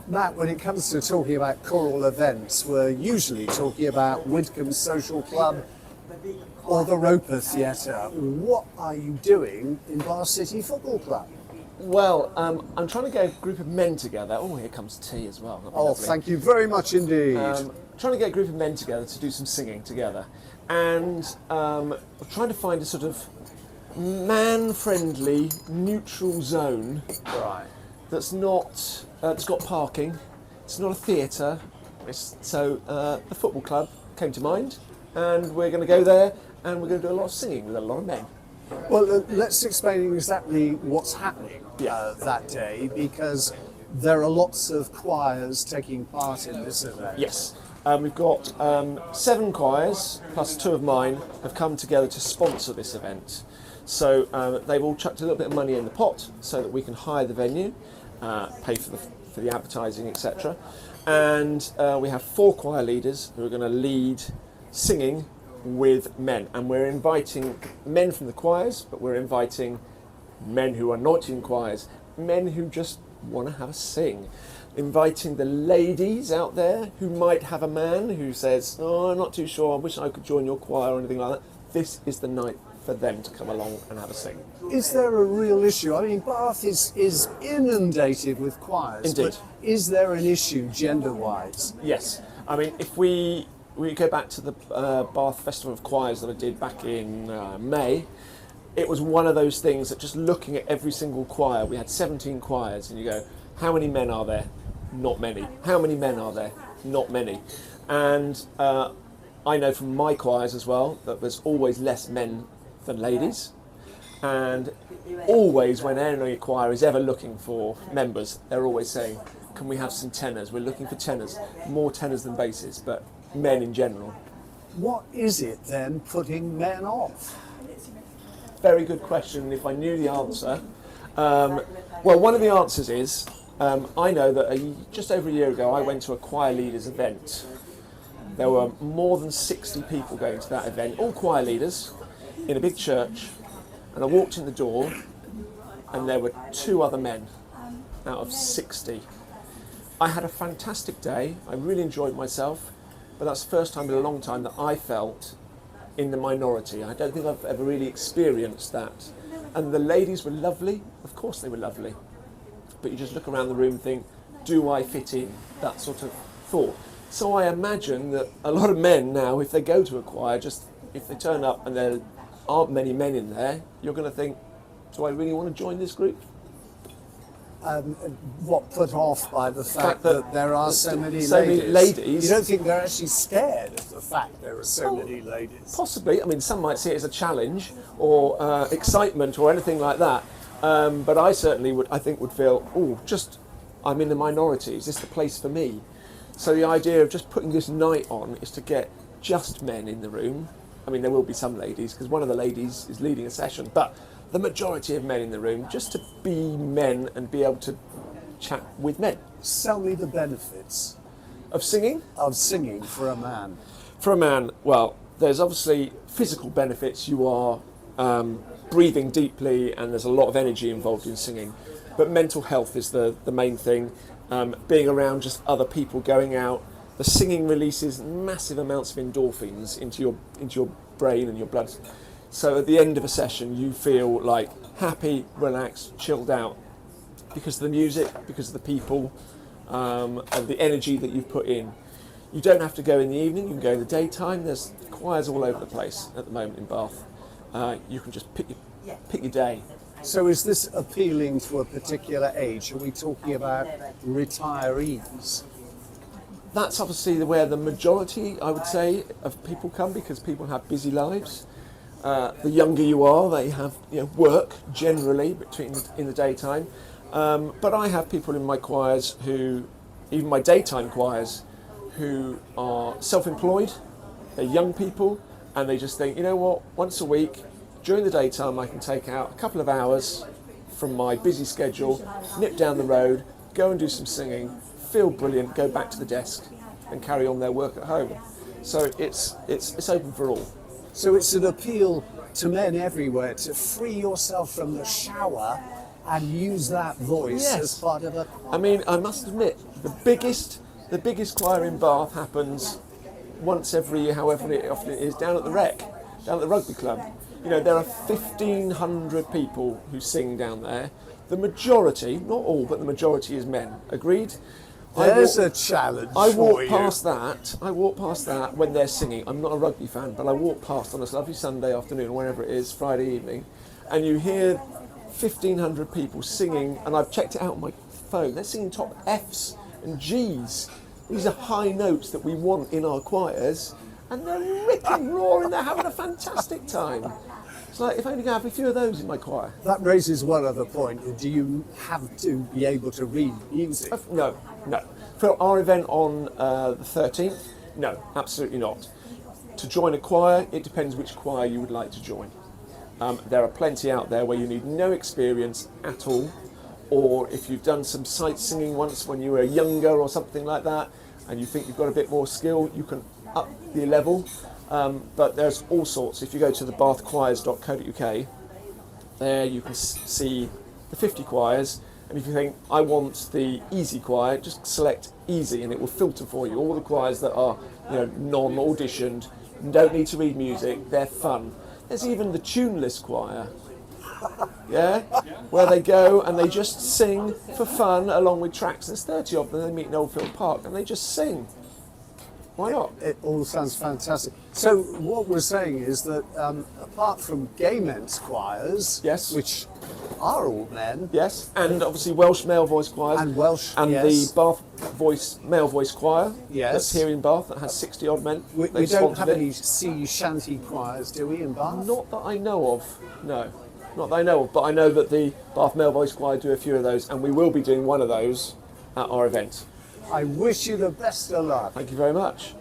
Matt, when it comes to talking about choral events, we're usually talking about Widcombe Social Club or the Roper Theatre. What are you doing in Bath City Football Club? Well, I'm trying to get a group of men together. Oh, here comes tea as well. Oh, lovely. Thank you very much indeed. Trying to get a group of men together to do some singing together. And trying to find a sort of man-friendly, neutral zone. Right. That's not, it's got parking, it's not a theatre. So the football club came to mind, and we're going to go there and we're going to do a lot of singing with a lot of men. Well, let's explain exactly what's happening that day, because there are lots of choirs taking part in this event. Yes, we've got 7 choirs, plus 2 of mine, have come together to sponsor this event. So they've all chucked a little bit of money in the pot so that we can hire the venue, pay for the advertising, etc. And we have 4 choir leaders who are going to lead singing with men, and we're inviting men from the choirs, but we're inviting men who are not in choirs, men who just want to have a sing, inviting the ladies out there who might have a man who says, oh, I'm not too sure, I wish I could join your choir or anything like that. This is the night for them to come along and have a sing. Is there a real issue? I mean, Bath is inundated with choirs. Indeed. But is there an issue gender-wise? Yes. I mean, if we go back to the Bath Festival of Choirs that I did back in May, it was one of those things that just looking at every single choir, we had 17 choirs, and you go, how many men are there? Not many. How many men are there? Not many. And I know from my choirs as well that there's always less men than ladies. And always when any choir is ever looking for members, they're always saying, can we have some tenors? We're looking for tenors. More tenors than basses, but men in general. What is it then putting men off? Very good question. If I knew the answer, well, one of the answers is I know that just over a year ago I went to a choir leaders event. There were more than 60 people going to that event, all choir leaders, in a big church, and I walked in the door and there were 2 other men out of 60. I had a fantastic day. I really enjoyed myself. But that's the first time in a long time that I felt in the minority. I don't think I've ever really experienced that. And the ladies were lovely. Of course they were lovely. But you just look around the room and think, do I fit in? That sort of thought. So I imagine that a lot of men now, if they go to a choir, just if they turn up and there aren't many men in there, you're going to think, do I really want to join this group? What put off by the fact that there are so many ladies? You don't think they're actually scared of the fact there are so many ladies? Possibly. I mean, some might see it as a challenge or excitement or anything like that. But I certainly would feel, oh, I'm in the minority. Is this the place for me? So the idea of just putting this night on is to get just men in the room. I mean, there will be some ladies because one of the ladies is leading a session, but the majority of men in the room, just to be men and be able to chat with men. Sell me the benefits. Of singing? Of singing for a man. For a man, well, there's obviously physical benefits. You are breathing deeply and there's a lot of energy involved in singing. But mental health is the main thing. Being around just other people, going out. The singing releases massive amounts of endorphins into your brain and your blood. So at the end of a session, you feel like happy, relaxed, chilled out because of the music, because of the people, and the energy that you've put in. You don't have to go in the evening, you can go in the daytime. There's choirs all over the place at the moment in Bath. You can just pick your day. So is this appealing to a particular age? Are we talking about retirees? That's obviously where the majority, I would say, of people come because people have busy lives. The younger you are, they have work generally in the daytime. But I have people in my choirs even my daytime choirs, who are self-employed. They're young people, and they just think, you know what? Once a week, during the daytime, I can take out a couple of hours from my busy schedule, nip down the road, go and do some singing, feel brilliant, go back to the desk, and carry on their work at home. So it's open for all. So it's an appeal to men everywhere to free yourself from the shower and use that voice Yes. as part of a choir. I mean, I must admit, the biggest choir in Bath happens once every however often it is down at the Rec, down at the rugby club. You know, there are 1,500 people who sing down there. The majority, not all, but the majority is men. Agreed? There's a challenge I walk for you. past that. I walk past that when they're singing. I'm not a rugby fan, but I walk past on a lovely Sunday afternoon, or whenever it is, Friday evening, and you hear 1,500 people singing, and I've checked it out on my phone. They're singing top Fs and Gs. These are high notes that we want in our choirs, and they're ripping, roaring. They're having a fantastic time. It's like, if I only could have a few of those in my choir. That raises one other point. Do you have to be able to read music? No. For our event on the 13th, no, absolutely not. To join a choir, it depends which choir you would like to join. There are plenty out there where you need no experience at all, or if you've done some sight singing once when you were younger or something like that, and you think you've got a bit more skill, you can up the level. But there's all sorts. If you go to the bathchoirs.co.uk, there you can see the 50 choirs, and if you think, I want the easy choir, just select easy and it will filter for you all the choirs that are, you know, non-auditioned, don't need to read music, they're fun. There's even the tuneless choir, yeah, where they go and they just sing for fun along with tracks. There's 30 of them, they meet in Oldfield Park and they just sing. Why not? It all sounds fantastic. So what we're saying is that apart from gay men's choirs, Yes. which are all men, Yes, and obviously Welsh male voice choirs. And Welsh, and yes. the Bath male voice choir. Yes. That's here in Bath, that has 60 odd men. we They've don't sponsored have it. any sea shanty choirs, do we, in Bath? Not that I know of, no. Not that I know of, but I know that the Bath male voice choir do a few of those, and we will be doing one of those at our event. I wish you the best of luck. Thank you very much.